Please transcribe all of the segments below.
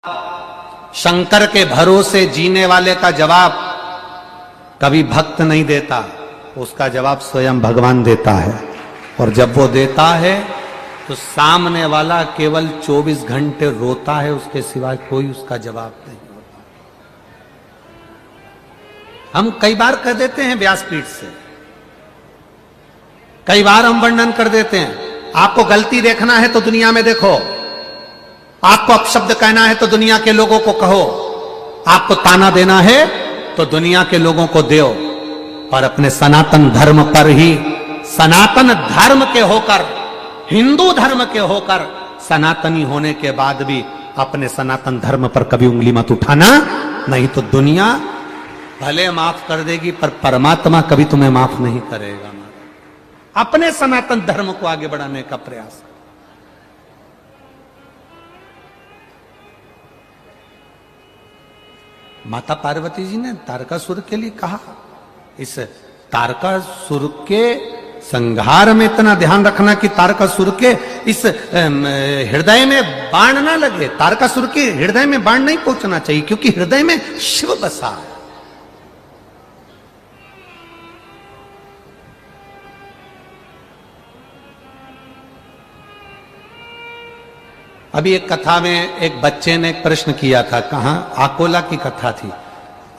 शंकर के भरोसे जीने वाले का जवाब कभी भक्त नहीं देता, उसका जवाब स्वयं भगवान देता है। और जब वो देता है तो सामने वाला केवल 24 घंटे रोता है, उसके सिवाय कोई उसका जवाब नहीं होता। हम कई बार कह देते हैं व्यासपीठ से, कई बार हम वर्णन कर देते हैं, आपको गलती देखना है तो दुनिया में देखो, आपको अपशब्द कहना है तो दुनिया के लोगों को कहो, आपको ताना देना है तो दुनिया के लोगों को दो, पर अपने सनातन धर्म पर ही, सनातन धर्म के होकर, हिंदू धर्म के होकर, सनातनी होने के बाद भी अपने सनातन धर्म पर कभी उंगली मत उठाना, नहीं तो दुनिया भले माफ कर देगी पर परमात्मा कभी तुम्हें माफ नहीं करेगा। अपने सनातन धर्म को आगे बढ़ाने का प्रयास। माता पार्वती जी ने तारकासुर के लिए कहा, इस तारकासुर के संहार में इतना ध्यान रखना कि तारकासुर के इस हृदय में बाण ना लगे। तारकासुर के हृदय में बाण नहीं पहुंचना चाहिए, क्योंकि हृदय में शिव बसा है। अभी एक कथा में एक बच्चे ने एक प्रश्न किया था, कहां, आकोला की कथा थी।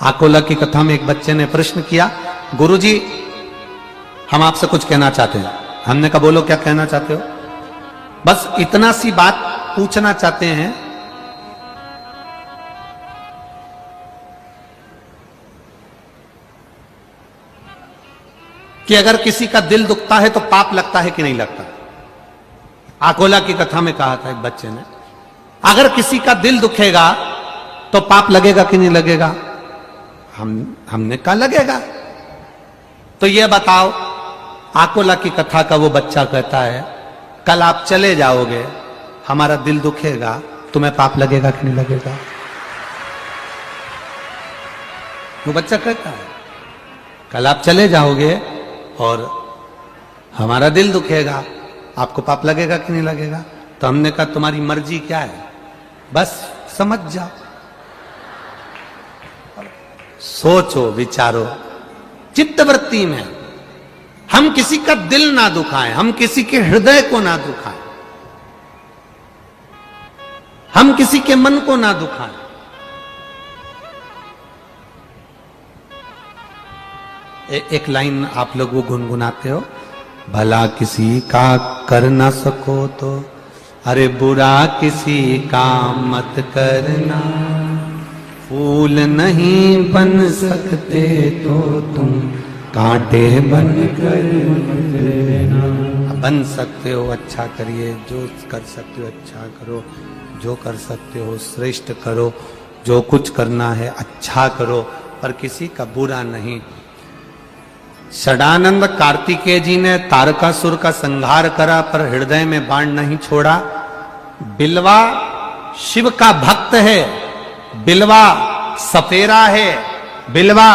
आकोला की कथा में एक बच्चे ने प्रश्न किया, गुरुजी हम आपसे कुछ कहना चाहते हैं। हमने कहा बोलो क्या कहना चाहते हो। बस इतना सी बात पूछना चाहते हैं कि अगर किसी का दिल दुखता है तो पाप लगता है कि नहीं लगता। आकोला की कथा में कहा था एक बच्चे ने, अगर किसी का दिल दुखेगा तो पाप लगेगा कि नहीं लगेगा। हमने कहा लगेगा। तो ये बताओ, आकोला की कथा का वो बच्चा कहता है, कल आप चले जाओगे, हमारा दिल दुखेगा, तुम्हें पाप लगेगा कि नहीं लगेगा। वो बच्चा कहता है कल आप चले जाओगे और हमारा दिल दुखेगा, आपको पाप लगेगा कि नहीं लगेगा। तो हमने कहा तुम्हारी मर्जी क्या है, बस समझ जाओ, सोचो विचारो चित्तवृत्ति में। हम किसी का दिल ना दुखाएं, हम किसी के हृदय को ना दुखाएं, हम किसी के मन को ना दुखाएं। एक लाइन आप लोग वो गुनगुनाते हो, भला किसी का कर ना सको तो, अरे बुरा किसी का मत करना, फूल नहीं बन सकते तो तुम कांटे बन कर लेना। बन सकते हो अच्छा करिए, जो कर सकते हो अच्छा करो, जो कर सकते हो श्रेष्ठ करो, जो कुछ करना है अच्छा करो, पर किसी का बुरा नहीं। षडानंद कार्तिकेय जी ने तारकासुर का संहार करा पर हृदय में बाण नहीं छोड़ा। बिलवा शिव का भक्त है, बिलवा सपेरा है, बिलवा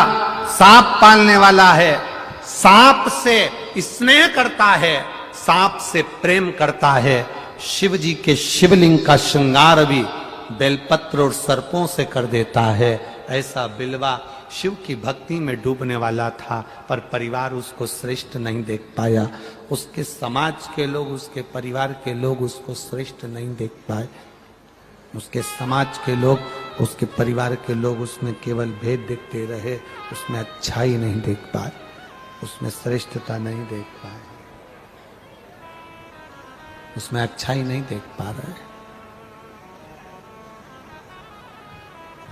सांप पालने वाला है, सांप से स्नेह करता है, सांप से प्रेम करता है। शिव जी के शिवलिंग का श्रृंगार भी बेलपत्र और सर्पों से कर देता है। ऐसा बिलवा शिव की भक्ति में डूबने वाला था, पर परिवार उसको श्रेष्ठ नहीं देख पाया, उसके समाज के लोग, उसके परिवार के लोग उसको श्रेष्ठ नहीं देख पाए, उसके समाज के लोग, उसके परिवार के लोग उसमें केवल भेद देखते रहे, उसमें अच्छाई नहीं देख पाए, उसमें श्रेष्ठता नहीं देख पाए, उसमें अच्छाई नहीं देख पा रहे।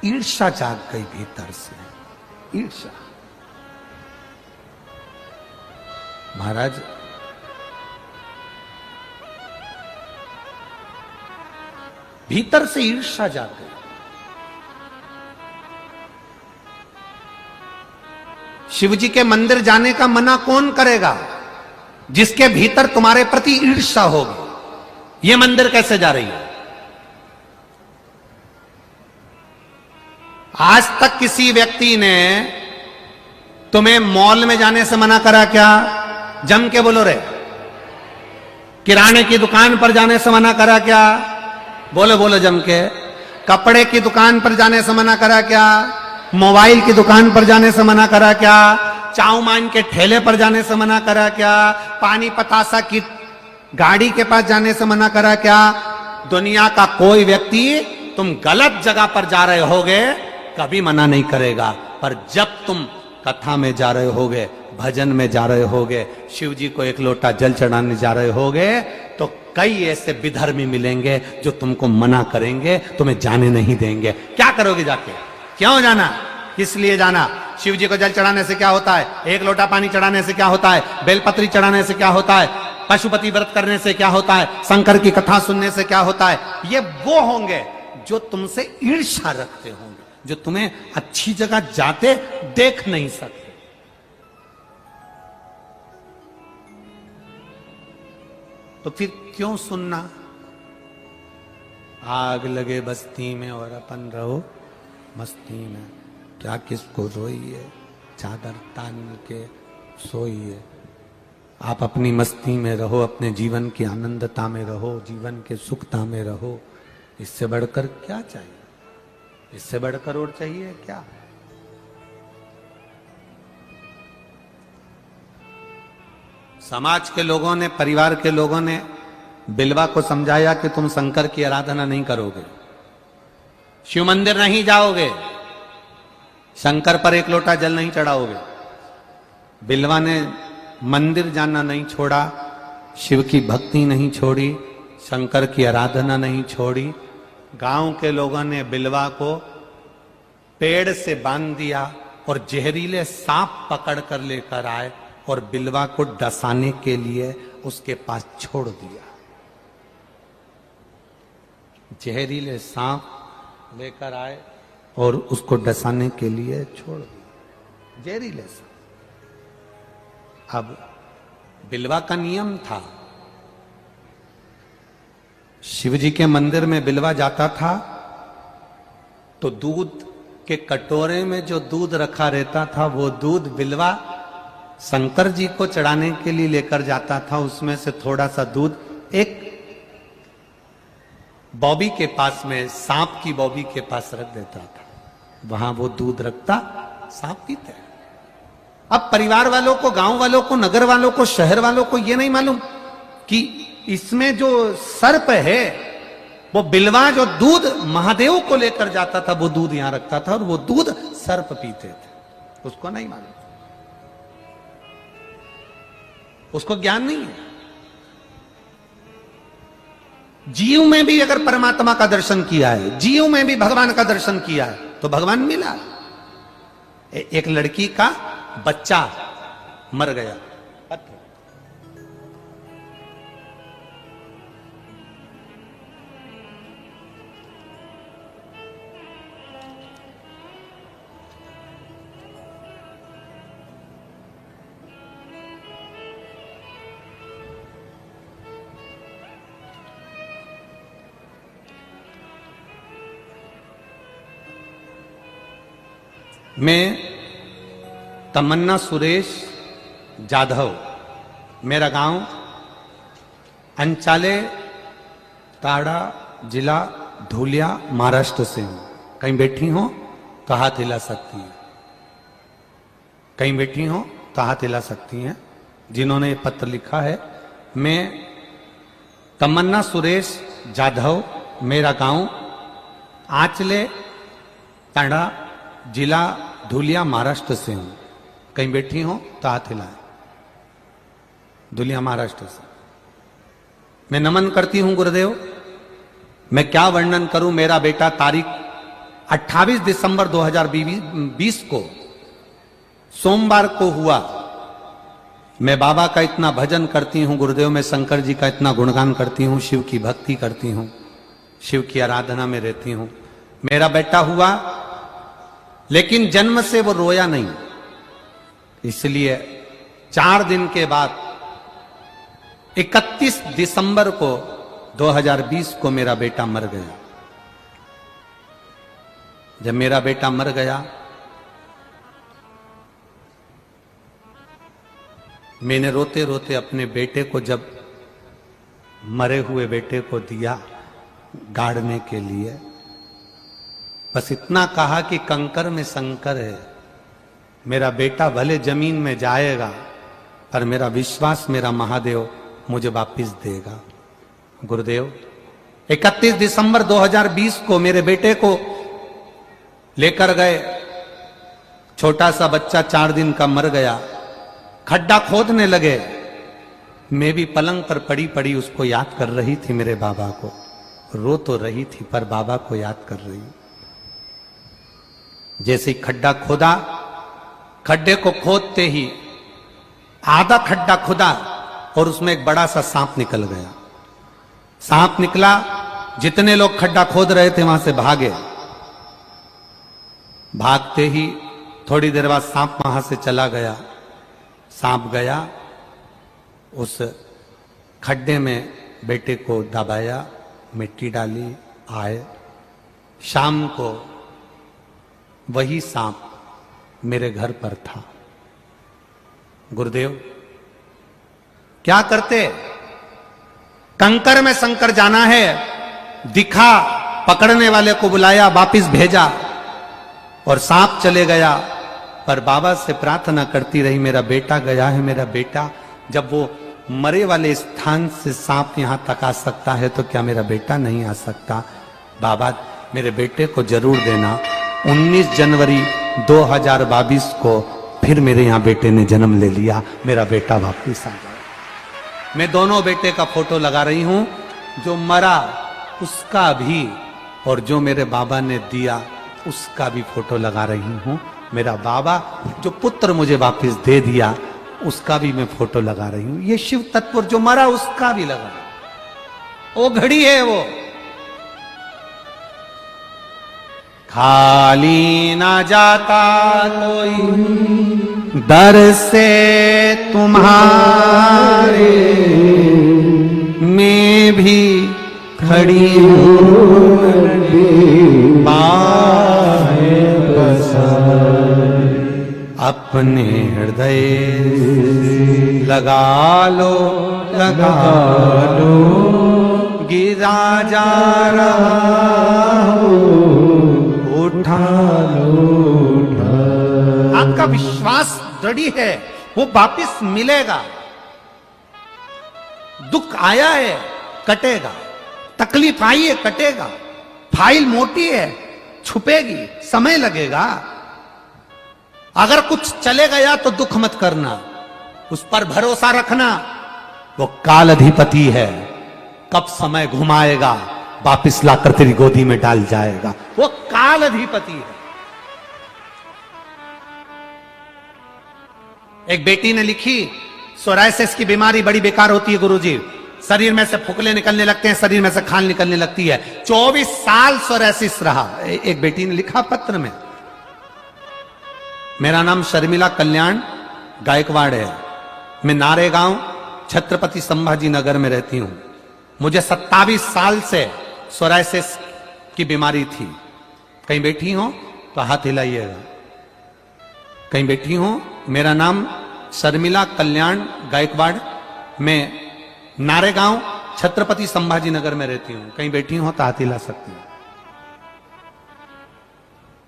ईर्ष्या जाग गई भीतर से, ईर्ष्या। महाराज भीतर से ईर्ष्या जाग गई। शिवजी के मंदिर जाने का मना कौन करेगा, जिसके भीतर तुम्हारे प्रति ईर्ष्या होगी। ये मंदिर कैसे जा रही है। आज तक किसी व्यक्ति ने तुम्हें मॉल में जाने से मना करा क्या? जम के बोलो रे। किराने की दुकान पर जाने से मना करा क्या? बोलो बोलो जम के। कपड़े की दुकान पर जाने से मना करा क्या? मोबाइल की दुकान पर जाने से मना करा क्या? चाउमीन के ठेले पर जाने से मना करा क्या? पानी पतासा की गाड़ी के पास जाने से मना करा क्या? दुनिया का कोई व्यक्ति तुम गलत जगह पर जा रहे होगे कभी मना नहीं करेगा, पर जब तुम कथा में जा रहे होगे, भजन में जा रहे होगे, शिव जी को एक लोटा जल चढ़ाने जा रहे होगे, तो कई ऐसे विधर्मी मिलेंगे जो तुमको मना करेंगे, तुम्हें जाने नहीं देंगे। क्या करोगे जाके? क्यों जाना? किस लिए जाना? शिव जी को जल चढ़ाने से क्या होता है? एक लोटा पानी चढ़ाने से क्या होता है? बेलपत्री चढ़ाने से क्या होता है? पशुपति व्रत करने से क्या होता है? शंकर की कथा सुनने से क्या होता है? ये वो होंगे जो तुमसे ईर्ष्या रखते होंगे, जो तुम्हें अच्छी जगह जाते देख नहीं सकते। तो फिर क्यों सुनना? आग लगे बस्ती में और अपन रहो मस्ती में। क्या किसको रोइए, चादर तान के सोइए। आप अपनी मस्ती में रहो, अपने जीवन की आनंदता में रहो, जीवन के सुखता में रहो। इससे बढ़कर क्या चाहिए? इससे बढ़कर और चाहिए क्या? समाज के लोगों ने, परिवार के लोगों ने बिलवा को समझाया कि तुम शंकर की आराधना नहीं करोगे, शिव मंदिर नहीं जाओगे, शंकर पर एक लोटा जल नहीं चढ़ाओगे। बिलवा ने मंदिर जाना नहीं छोड़ा, शिव की भक्ति नहीं छोड़ी, शंकर की आराधना नहीं छोड़ी। गांव के लोगों ने बिलवा को पेड़ से बांध दिया और जहरीले सांप पकड़ कर लेकर आए और बिलवा को डसाने के लिए उसके पास छोड़ दिया। जहरीले सांप लेकर आए और उसको डसाने के लिए छोड़ दिया, जहरीले सांप। अब बिलवा का नियम था, शिव जी के मंदिर में बिलवा जाता था तो दूध के कटोरे में जो दूध रखा रहता था वो दूध बिलवा शंकर जी को चढ़ाने के लिए लेकर जाता था। उसमें से थोड़ा सा दूध एक बॉबी के पास में, सांप की बॉबी के पास रख देता था। वहां वो दूध रखता, सांप पीते। अब परिवार वालों को, गांव वालों को, नगर वालों को, शहर वालों को ये नहीं मालूम कि इसमें जो सर्प है वो बिलवा जो दूध महादेव को लेकर जाता था वो दूध यहां रखता था और वो दूध सर्प पीते थे। उसको नहीं मालूम, उसको ज्ञान नहीं है। जीव में भी अगर परमात्मा का दर्शन किया है, जीव में भी भगवान का दर्शन किया है तो भगवान मिला। एक लड़की का बच्चा मर गया, मैं तमन्ना सुरेश जाधव, मेरा गांव अंचाले ताड़ा, जिला धुलिया, महाराष्ट्र से हूं। कहीं बैठी हो तो हाथ हिला सकती हैं, कहीं बैठी हो तो हाथ हिला सकती हैं जिन्होंने ये पत्र लिखा है। मैं तमन्ना सुरेश जाधव, मेरा गांव आंचले ताड़ा, जिला धुलिया, महाराष्ट्र से हूं। कहीं बैठी हो तो हाथ हिलाएं। धुलिया महाराष्ट्र से मैं नमन करती हूं गुरुदेव। मैं क्या वर्णन करूं। मेरा बेटा तारीख 28 दिसंबर 2020 को सोमवार को हुआ। मैं बाबा का इतना भजन करती हूं गुरुदेव, मैं शंकर जी का इतना गुणगान करती हूं, शिव की भक्ति करती हूं, शिव की आराधना में रहती हूं। मेरा बेटा हुआ लेकिन जन्म से वो रोया नहीं, इसलिए 4 दिन के बाद 31 दिसंबर को 2020 को मेरा बेटा मर गया। जब मेरा बेटा मर गया मैंने रोते रोते अपने बेटे को, जब मरे हुए बेटे को दिया गाड़ने के लिए, बस इतना कहा कि कंकर में शंकर है, मेरा बेटा भले जमीन में जाएगा पर मेरा विश्वास, मेरा महादेव मुझे वापिस देगा। गुरुदेव 31 दिसंबर 2020 को मेरे बेटे को लेकर गए, छोटा सा बच्चा 4 दिन का मर गया, खड्डा खोदने लगे, मैं भी पलंग पर पड़ी पड़ी उसको याद कर रही थी, मेरे बाबा को, रो तो रही थी पर बाबा को याद कर रही। जैसे ही खड्डा खोदा, खड्डे को खोदते ही आधा खड्डा खुदा और उसमें एक बड़ा सा सांप निकल गया। सांप निकला, जितने लोग खड्डा खोद रहे थे वहां से भागे। भागते ही थोड़ी देर बाद सांप वहां से चला गया। सांप गया, उस खड्डे में बेटे को दबाया, मिट्टी डाली, आए। शाम को वही सांप मेरे घर पर था। गुरुदेव क्या करते? कंकर में शंकर जाना है, दिखा, पकड़ने वाले को बुलाया, वापिस भेजा और सांप चले गया। पर बाबा से प्रार्थना करती रही, मेरा बेटा गया है, मेरा बेटा। जब वो मरे वाले स्थान से सांप यहां तक आ सकता है तो क्या मेरा बेटा नहीं आ सकता? बाबा मेरे बेटे को जरूर देना। 19 जनवरी 2022 को फिर मेरे यहां बेटे ने जन्म ले लिया, मेरा बेटा वापिस आ गया। मैं दोनों बेटे का फोटो लगा रही हूं, जो मरा उसका भी और जो मेरे बाबा ने दिया उसका भी फोटो लगा रही हूं। मेरा बाबा जो पुत्र मुझे वापस दे दिया उसका भी मैं फोटो लगा रही हूं। ये शिव तत्व जो मरा उसका भी लगा, वो घड़ी है वो। खाली ना जाता कोई दर से तुम्हारे, मैं भी खड़ी हूँ अपने हृदय लगा लो, लगा लो, गिरा जा रहा हो, उठा लो, उठा। आपका विश्वास दृढ़ है, वो वापिस मिलेगा। दुख आया है, कटेगा। तकलीफ आई है, कटेगा। फाइल मोटी है, छुपेगी, समय लगेगा। अगर कुछ चले गया तो दुख मत करना, उस पर भरोसा रखना। वो काल अधिपति है, कब समय घुमाएगा वापिस लाकर तेरी गोदी में डाल जाएगा। वो काल अधिपति है। एक बेटी ने लिखी, सोरायसिस की बीमारी बड़ी बेकार होती है गुरुजी, शरीर में से फुकले निकलने लगते हैं, शरीर में से खाल निकलने लगती है। 24 साल सोरायसिस रहा। एक बेटी ने लिखा पत्र में, मेरा नाम शर्मिला कल्याण गायकवाड़ है, मैं नारेगांव छत्रपति संभाजी नगर में रहती हूं। मुझे 27 साल से सोरायसिस की बीमारी थी। कहीं बैठी हो तो हाथ हिलाइएगा। कहीं बैठी हो? मेरा नाम शर्मिला कल्याण गायकवाड़, मैं नारेगांव छत्रपति संभाजी नगर में रहती हूं। कहीं बैठी हो तो हाथ हिला सकती हूं।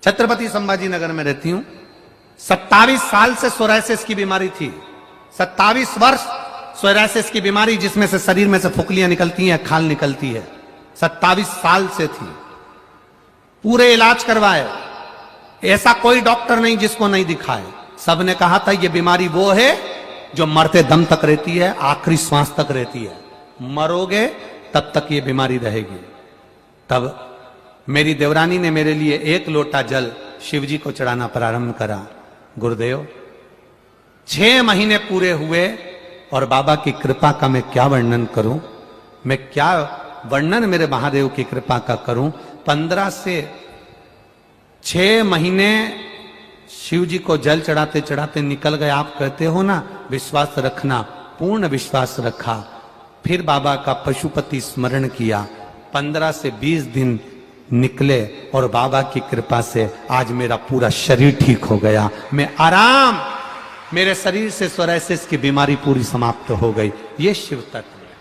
छत्रपति संभाजी नगर में रहती हूं। 27 साल से सोरायसिस की बीमारी थी। 27 वर्ष सोरायसिस की बीमारी, जिसमें से शरीर में से फुकलियां निकलती हैं, खाल निकलती है। 27 साल से थी। पूरे इलाज करवाए, ऐसा कोई डॉक्टर नहीं जिसको नहीं दिखाए। सबने कहा था ये बीमारी वो है जो मरते दम तक रहती है, आखिरी श्वास तक रहती है। मरोगे तब तक ये बीमारी रहेगी। तब मेरी देवरानी ने मेरे लिए 1 लोटा जल शिवजी को चढ़ाना प्रारंभ करा। गुरुदेव 6 महीने पूरे हुए और बाबा की कृपा का मैं क्या वर्णन करूं, मैं क्या वर्णन मेरे महादेव की कृपा का करूं। 15 से 6 महीने शिव जी को जल चढ़ाते चढ़ाते निकल गए। आप कहते हो ना विश्वास रखना, पूर्ण विश्वास रखा। फिर बाबा का पशुपति स्मरण किया। 15 से 20 दिन निकले और बाबा की कृपा से आज मेरा पूरा शरीर ठीक हो गया। मैं आराम, मेरे शरीर से सोरायसिस की बीमारी पूरी समाप्त हो गई। ये शिव तत्व है,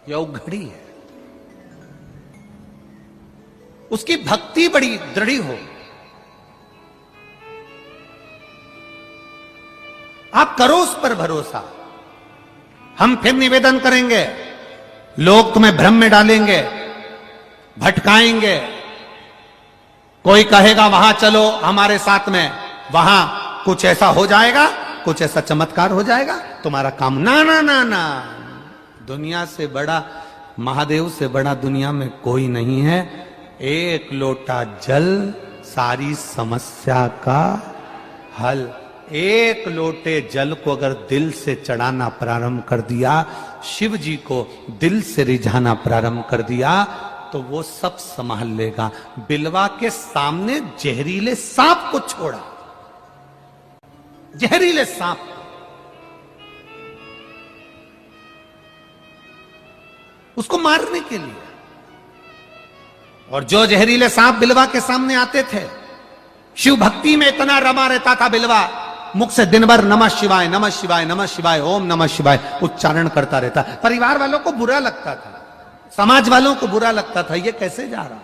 यह घड़ी है। उसकी भक्ति बड़ी दृढ़ हो, आप करो उस पर भरोसा। हम फिर निवेदन करेंगे, लोग तुम्हें भ्रम में डालेंगे, भटकाएंगे। कोई कहेगा वहां चलो हमारे साथ में, वहां कुछ ऐसा हो जाएगा, कुछ ऐसा चमत्कार हो जाएगा, तुम्हारा काम। ना ना ना ना, दुनिया से बड़ा, महादेव से बड़ा दुनिया में कोई नहीं है। एक लोटा जल सारी समस्या का हल। एक लोटे जल को अगर दिल से चढ़ाना प्रारंभ कर दिया, शिव जी को दिल से रिझाना प्रारंभ कर दिया, तो वो सब संभाल लेगा। बिलवा के सामने जहरीले सांप को छोड़ा, जहरीले सांप, उसको मारने के लिए। और जो जहरीले सांप बिलवा के सामने आते थे, शिव भक्ति में इतना रमा रहता था बिलवा, मुख से दिन भर नमः शिवाय नमः शिवाय नमः शिवाय ओम नमः शिवाय उच्चारण करता रहता। परिवार वालों को बुरा लगता था, समाज वालों को बुरा लगता था, ये कैसे जा रहा।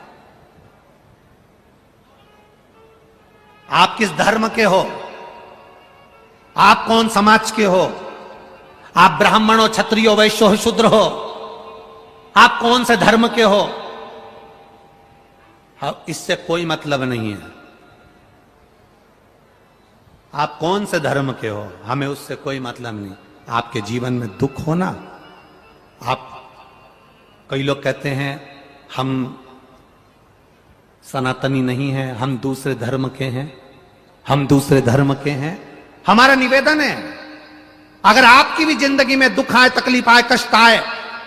आप किस धर्म के हो, आप कौन समाज के हो, आप ब्राह्मण हो, क्षत्रिय हो, वैश्य हो, शूद्र हो, आप कौन से धर्म के हो, इससे कोई मतलब नहीं है। आप कौन से धर्म के हो, हमें उससे कोई मतलब नहीं। आपके जीवन में दुख हो ना, आप, कई लोग कहते हैं हम सनातनी नहीं हैं, हम दूसरे धर्म के हैं, हम दूसरे धर्म के हैं। हमारा निवेदन है, अगर आपकी भी जिंदगी में दुख आए, तकलीफ आए, कष्ट आए,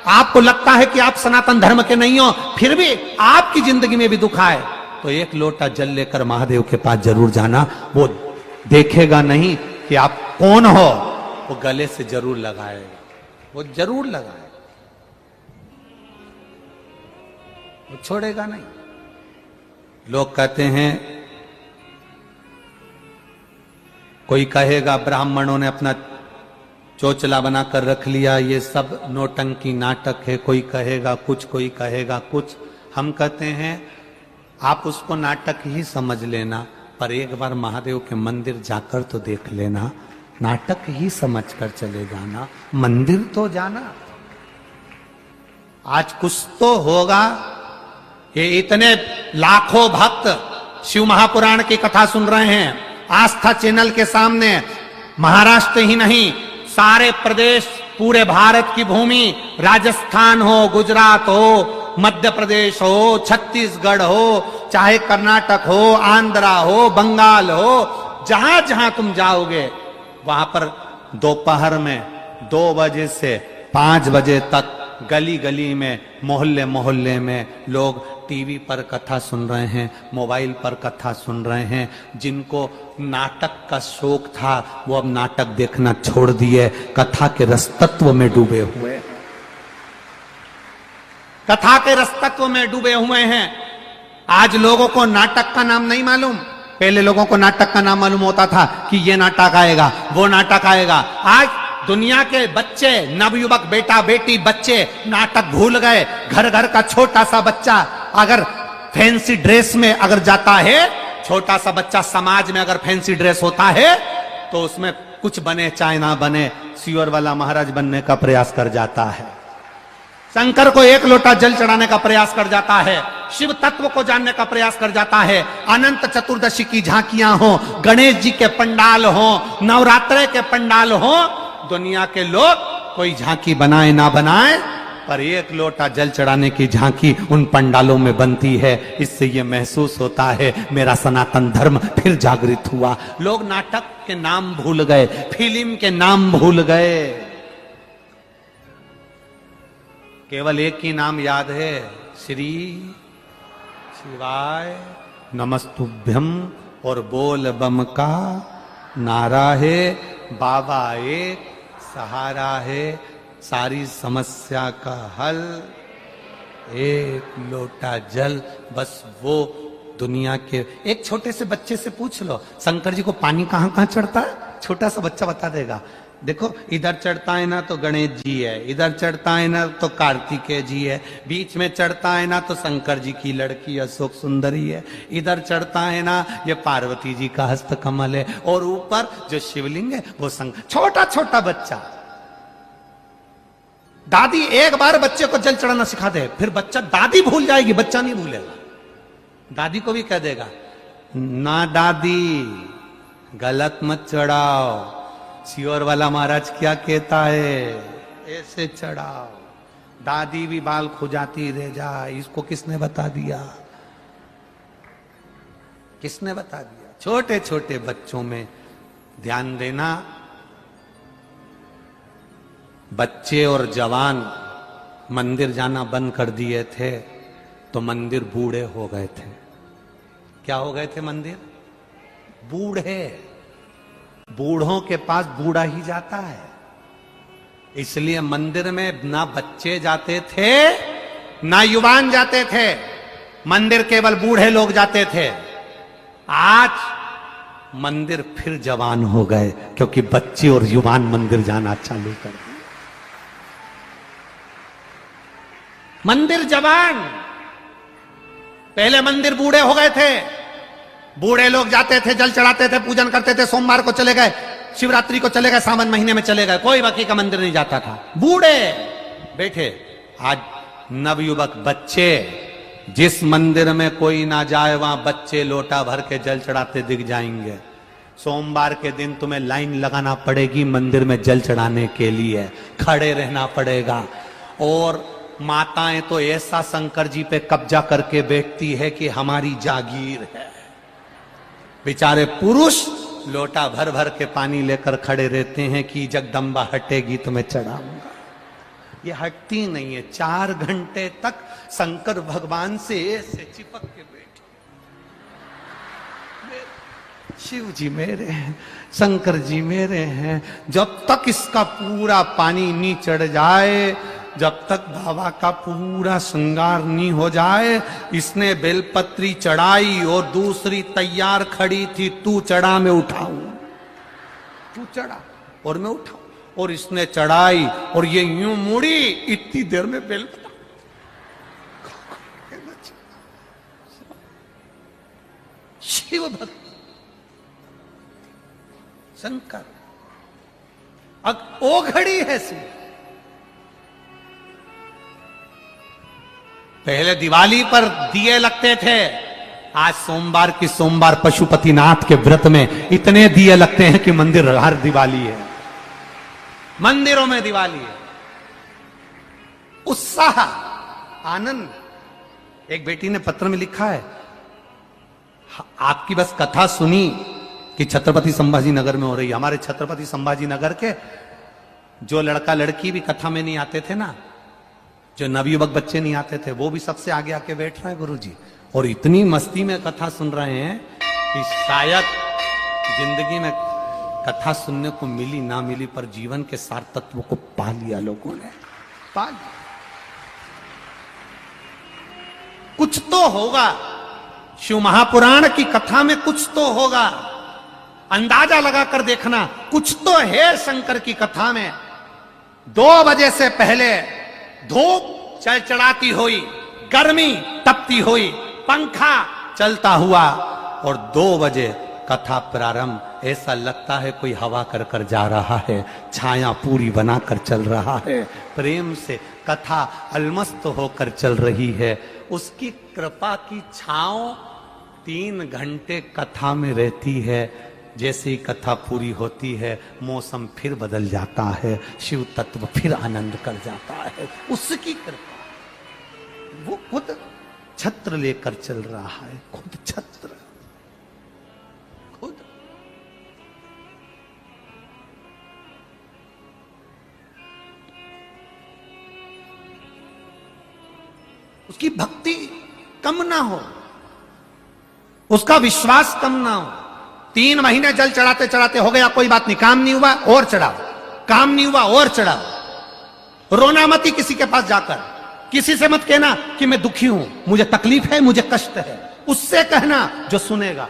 आपको लगता है कि आप सनातन धर्म के नहीं हो, फिर भी आपकी जिंदगी में भी दुख आए, तो एक लोटा जल लेकर महादेव के पास जरूर जाना। वो देखेगा नहीं कि आप कौन हो, वो गले से जरूर लगाएगा, वो जरूर लगाएगा, वो छोड़ेगा नहीं। लोग कहते हैं, कोई कहेगा ब्राह्मणों ने अपना चोचला बनाकर रख लिया, ये सब नौटंकी नाटक है, कोई कहेगा कुछ, कोई कहेगा कुछ। हम कहते हैं आप उसको नाटक ही समझ लेना, पर एक बार महादेव के मंदिर जाकर तो देख लेना, नाटक ही समझकर चले जाना, मंदिर तो जाना। आज कुछ तो होगा। ये इतने लाखों भक्त शिव महापुराण की कथा सुन रहे हैं, आस्था चैनल के सामने, महाराष्ट्र ही नहीं, सारे प्रदेश, पूरे भारत की भूमि, राजस्थान हो, गुजरात हो, मध्य प्रदेश हो, छत्तीसगढ़ हो, चाहे कर्नाटक हो, आंध्रा हो, बंगाल हो, जहां जहां तुम जाओगे, वहां पर दोपहर में 2 बजे से 5 बजे तक गली गली में, मोहल्ले मोहल्ले में लोग टीवी पर कथा सुन रहे हैं, मोबाइल पर कथा सुन रहे हैं। जिनको नाटक का शौक था, वो अब नाटक देखना छोड़ दिए, कथा के रसतत्व में डूबे हुए, कथा के रसतत्व में डूबे हुए हैं। आज लोगों को नाटक का नाम नहीं मालूम। पहले लोगों को नाटक का नाम मालूम होता था कि ये नाटक आएगा, वो नाटक आएगा। आज दुनिया के बच्चे, नवयुवक, बेटा बेटी, बच्चे नाटक भूल गए। घर घर का छोटा सा बच्चा अगर फैंसी ड्रेस में अगर जाता है, छोटा सा बच्चा समाज में अगर फैंसी ड्रेस होता है, तो उसमें कुछ बने चाहे ना बने, सियोर वाला महाराज बनने का प्रयास कर जाता है, शंकर को एक लोटा जल चढ़ाने का प्रयास कर जाता है, शिव तत्व को जानने का प्रयास कर जाता है। अनंत चतुर्दशी की झांकियां हो, गणेश जी के पंडाल हो, नवरात्रे के पंडाल हो, दुनिया के लोग कोई झांकी बनाए ना बनाए, पर एक लोटा जल चढ़ाने की झांकी उन पंडालों में बनती है। इससे यह महसूस होता है मेरा सनातन धर्म फिर जागृत हुआ। लोग नाटक के नाम भूल गए, फिल्म के नाम भूल गए, केवल एक ही नाम याद है, श्री शिवाय नमस्तुभ्यम, और बोल बम का नारा है। बाबा एक सहारा है, सारी समस्या का हल एक लोटा जल। बस वो दुनिया के एक छोटे से बच्चे से पूछ लो, शंकर जी को पानी कहां कहां चढ़ता है, छोटा सा बच्चा बता देगा। देखो, इधर चढ़ता है ना तो गणेश जी है, इधर चढ़ता है ना तो कार्तिकेय जी है, बीच में चढ़ता है ना तो शंकर जी की लड़की अशोक सुंदरी है, इधर चढ़ता है ना ये पार्वती जी का हस्त कमल है, और ऊपर जो शिवलिंग है वो छोटा छोटा बच्चा। दादी एक बार बच्चे को जल चढ़ाना सिखा दे, फिर बच्चा, दादी भूल जाएगी, बच्चा नहीं भूलेगा। दादी को भी कह देगा, ना दादी गलत मत चढ़ाओ, सियोर वाला महाराज क्या कहता है, ऐसे चढ़ाओ। दादी भी बाल खुजाती रह जाए, इसको किसने बता दिया, किसने बता दिया। छोटे छोटे बच्चों में ध्यान देना। बच्चे और जवान मंदिर जाना बंद कर दिए थे तो मंदिर बूढ़े हो गए थे। क्या हो गए थे? मंदिर बूढ़े। बूढ़ों के पास बूढ़ा ही जाता है, इसलिए मंदिर में ना बच्चे जाते थे ना युवान जाते थे, मंदिर केवल बूढ़े लोग जाते थे। आज मंदिर फिर जवान हो गए क्योंकि बच्चे और युवान मंदिर जाना चालू कर दिए। मंदिर जवान, पहले मंदिर बूढ़े हो गए थे। बूढ़े लोग जाते थे, जल चढ़ाते थे, पूजन करते थे, सोमवार को चले गए, शिवरात्रि को चले गए, सावन महीने में चले गए, कोई बाकी का मंदिर नहीं जाता था, बूढ़े बैठे। आज नवयुवक बच्चे, जिस मंदिर में कोई ना जाए वहां बच्चे लोटा भर के जल चढ़ाते दिख जाएंगे। सोमवार के दिन तुम्हें लाइन लगाना पड़ेगी मंदिर में जल चढ़ाने के लिए, खड़े रहना पड़ेगा। और माताएं तो ऐसा शंकर जी पे कब्जा करके बैठती है कि हमारी जागीर है। बेचारे पुरुष लोटा भर भर के पानी लेकर खड़े रहते हैं कि जगदम्बा हटेगी तो मैं चढ़ाऊंगा। ये हटती नहीं है। 4 घंटे तक शंकर भगवान से ऐसे चिपक के बैठे, शिव जी मेरे हैं, शंकर जी मेरे हैं। जब तक इसका पूरा पानी नहीं चढ़ जाए, जब तक बाबा का पूरा श्रृंगार नहीं हो जाए। इसने बेलपत्री चढ़ाई और दूसरी तैयार खड़ी थी, तू चढ़ा मैं उठाऊं, तू चढ़ा और मैं उठाऊं। और इसने चढ़ाई और ये यूं मुड़ी, इतनी देर में बेलपत्री शिव भक्त शंकर ओ घड़ी है सी। पहले दिवाली पर दिए लगते थे, आज सोमवार की सोमवार पशुपतिनाथ के व्रत में इतने दिए लगते हैं कि मंदिर हर दिवाली है, मंदिरों में दिवाली है। उत्साह, आनंद। एक बेटी ने पत्र में लिखा है, आपकी बस कथा सुनी कि छत्रपति संभाजी नगर में हो रही है। हमारे छत्रपति संभाजी नगर के जो लड़का लड़की भी कथा में नहीं आते थे ना, जो नवयुवक बच्चे नहीं आते थे, वो भी सबसे आगे आके बैठ रहे हैं गुरुजी, और इतनी मस्ती में कथा सुन रहे हैं कि शायद जिंदगी में कथा सुनने को मिली ना मिली, पर जीवन के सार तत्वों को पा लिया लोगों ने, पा लिया। कुछ तो होगा शिव महापुराण की कथा में, कुछ तो होगा। अंदाजा लगाकर देखना, कुछ तो है शंकर की कथा में। 2 बजे से पहले धूप चढ़चढ़ाती हुई, गर्मी तपती हुई, पंखा चलता हुआ, और 2 बजे कथा प्रारंभ। ऐसा लगता है कोई हवा कर कर जा रहा है, छाया पूरी बनाकर चल रहा है, प्रेम से कथा अलमस्त होकर चल रही है। उसकी कृपा की छांव 3 घंटे कथा में रहती है। जैसे ही कथा पूरी होती है, मौसम फिर बदल जाता है, शिव तत्व फिर आनंद कर जाता है। उसकी कृपा, वो खुद छत्र लेकर चल रहा है, खुद छत्र, खुद। उसकी भक्ति कम ना हो, उसका विश्वास कम ना हो। 3 महीने जल चढ़ाते चढ़ाते हो गया, कोई बात नहीं, काम नहीं हुआ और चढ़ाओ, काम नहीं हुआ और चढ़ाओ। रोना मती किसी के पास जाकर, किसी से मत कहना कि मैं दुखी हूं, मुझे तकलीफ है, मुझे कष्ट है। उससे कहना जो सुनेगा।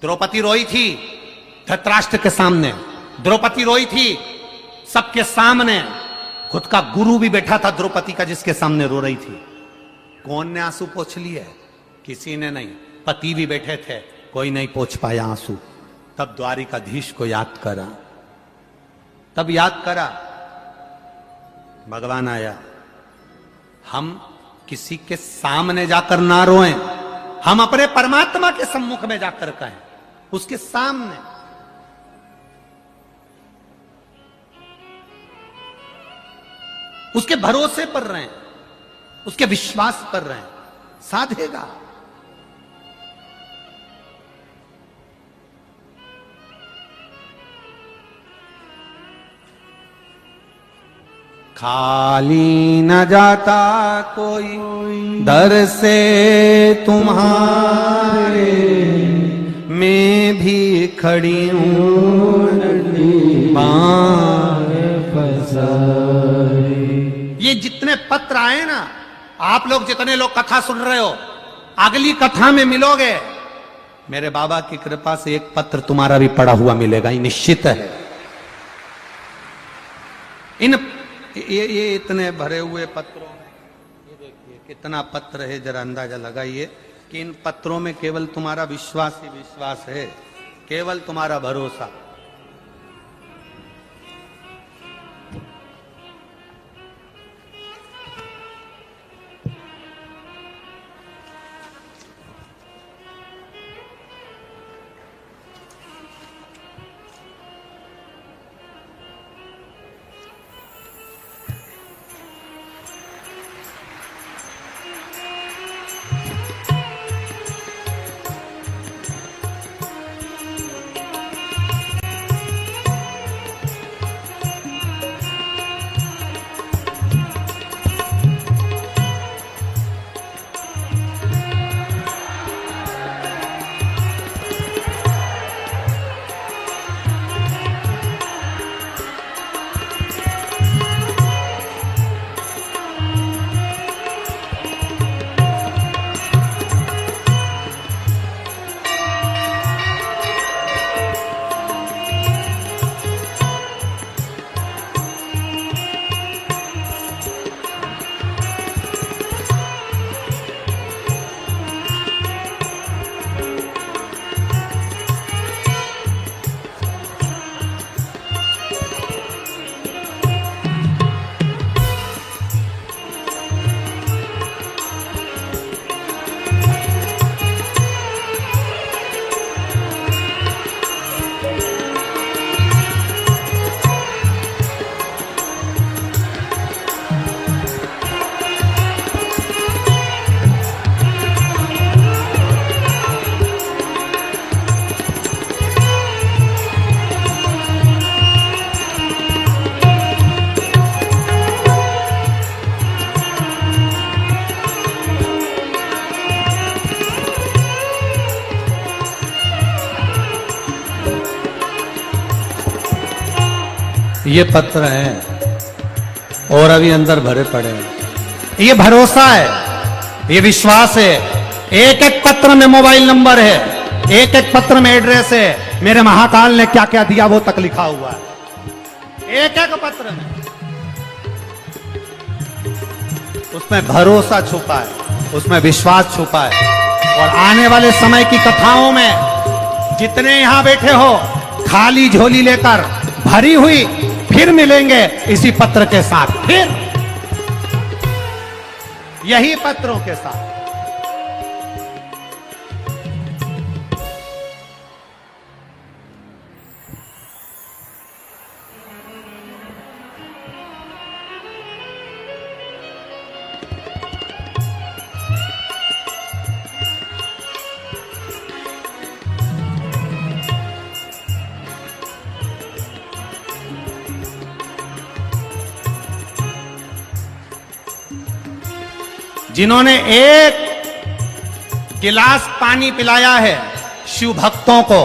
द्रौपदी रोई थी धृतराष्ट्र के सामने, द्रौपदी रोई थी सबके सामने, खुद का गुरु भी बैठा था द्रौपदी का जिसके सामने रो रही थी। कौन ने आंसू पोंछ लिए? किसी ने नहीं। पति भी बैठे थे, कोई नहीं पोंछ पाया आंसू। तब द्वारिकाधीश को याद करा, तब याद करा भगवान आया। हम किसी के सामने जाकर ना रोएं, हम अपने परमात्मा के सम्मुख में जाकर कहें, उसके सामने। उसके भरोसे पर रहें, उसके विश्वास पर रहें, साधेगा। खाली न जाता कोई दर से तुम्हारे, मैं भी खड़ी हूं ये जितने पत्र आए ना, आप लोग जितने लोग कथा सुन रहे हो, अगली कथा में मिलोगे, मेरे बाबा की कृपा से एक पत्र तुम्हारा भी पड़ा हुआ मिलेगा, ये निश्चित है। ये इतने भरे हुए पत्रों में ये देखिए कितना पत्र है, जरा अंदाजा लगाइए कि इन पत्रों में केवल तुम्हारा विश्वास ही विश्वास है, केवल तुम्हारा भरोसा। ये पत्र है और अभी अंदर भरे पड़े हैं। ये भरोसा है, ये विश्वास है। एक एक पत्र में मोबाइल नंबर है, एक एक पत्र में एड्रेस है, मेरे महाकाल ने क्या क्या दिया वो तक लिखा हुआ है एक एक पत्र में। उसमें भरोसा छुपा है, उसमें विश्वास छुपा है। और आने वाले समय की कथाओं में जितने यहां बैठे हो, खाली झोली लेकर भरी हुई फिर मिलेंगे इसी पत्र के साथ, फिर यही पत्रों के साथ। जिन्होंने एक गिलास पानी पिलाया है शिव भक्तों को,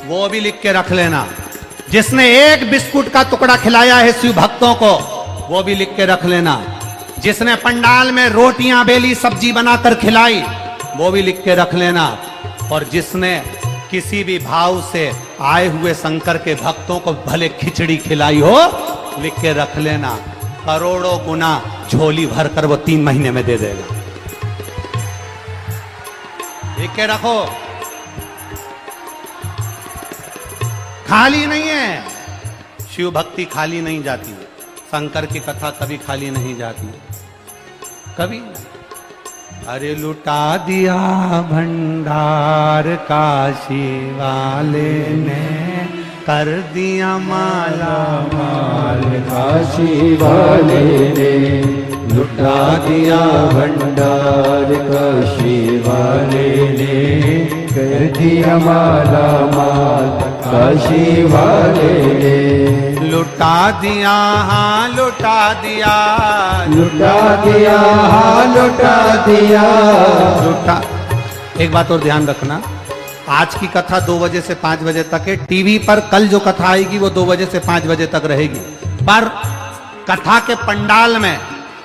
वो भी लिख के रख लेना। जिसने एक बिस्कुट का टुकड़ा खिलाया है शिव भक्तों को, वो भी लिख के रख लेना। जिसने पंडाल में रोटियां बेली, सब्जी बनाकर खिलाई, वो भी लिख के रख लेना। और जिसने किसी भी भाव से आए हुए शंकर के भक्तों को भले खिचड़ी खिलाई हो, लिख के रख लेना, करोड़ों गुना झोली भर कर वो 3 महीने में दे देगा। लिख के रखो, खाली नहीं है। शिव भक्ति खाली नहीं जाती है, शंकर की कथा कभी खाली नहीं जाती है, कभी नहीं। अरे लुटा दिया भंडार काशी वाले ने, कर दिया माला माल काशी वाले ने, लुटा दिया भंडार काशी वाले ने, कर दिया माला माल काशी वाले ने। लुटा दिया, हाँ लुटा दिया, लुटा दिया, हाँ लुटा दिया, लुटा। एक बात और ध्यान रखना, आज की कथा 2 बजे से 5 बजे तक है। टीवी पर कल जो कथा आएगी वो 2 बजे से 5 बजे तक रहेगी, पर कथा के पंडाल में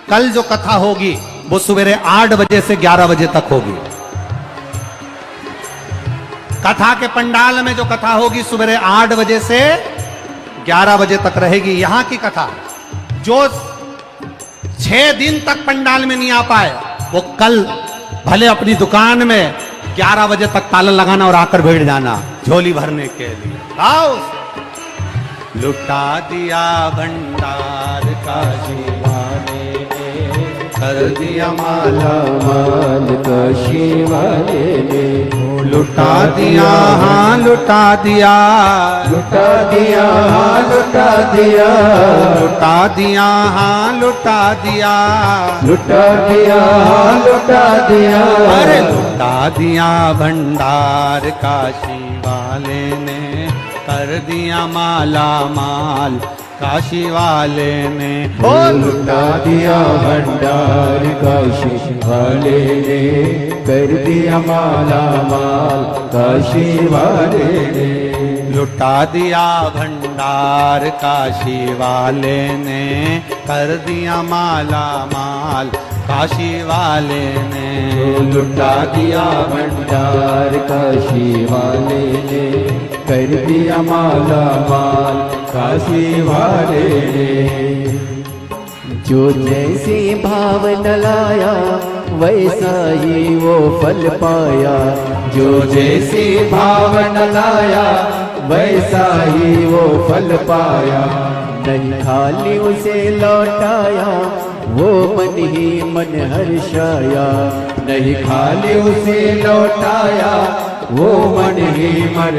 कल जो कथा होगी वो सवेरे 8 बजे से 11 बजे तक होगी। कथा के पंडाल में जो कथा होगी सवेरे 8 बजे से 11 बजे तक रहेगी। यहां की कथा जो 6 दिन तक पंडाल में नहीं आ पाए, वो कल भले अपनी दुकान में 11 बजे तक ताला लगाना और आकर बैठ जाना झोली भरने के लिए। आओ, लुटा दिया भंडार काशी वाले ने, कर दिया माला माल काशी वाले ने, लुटा दिया, हाँ लुटा दिया, लुटा दिया, हाँ लुटा दिया, लुटा दिया, हाँ लुटा दिया, लुटा दिया, हाँ लुटा दिया। अरे लुटा दिया भंडार काशी वाले ने, कर दिया माला माल काशी वाले ने। ओ लुटा दिया भंडार काशी वाले ने, कर दिया माला माल काशी वाले ने, लुटा दिया भंडार काशी वाले ने, कर दिया माला माल काशी वाले ने। लुटा दिया भंडार काशी वाले ने, कर दिया माला माल काशी वाले ने। जो जैसी भावना लाया वैसा ही वो फल पाया, जो जैसी भावना लाया वैसा ही वो फल पाया। नहीं खाली उसे लौटाया वो मन ही मन हर्षाया, नहीं खाली उसे लौटाया वो मन ही मन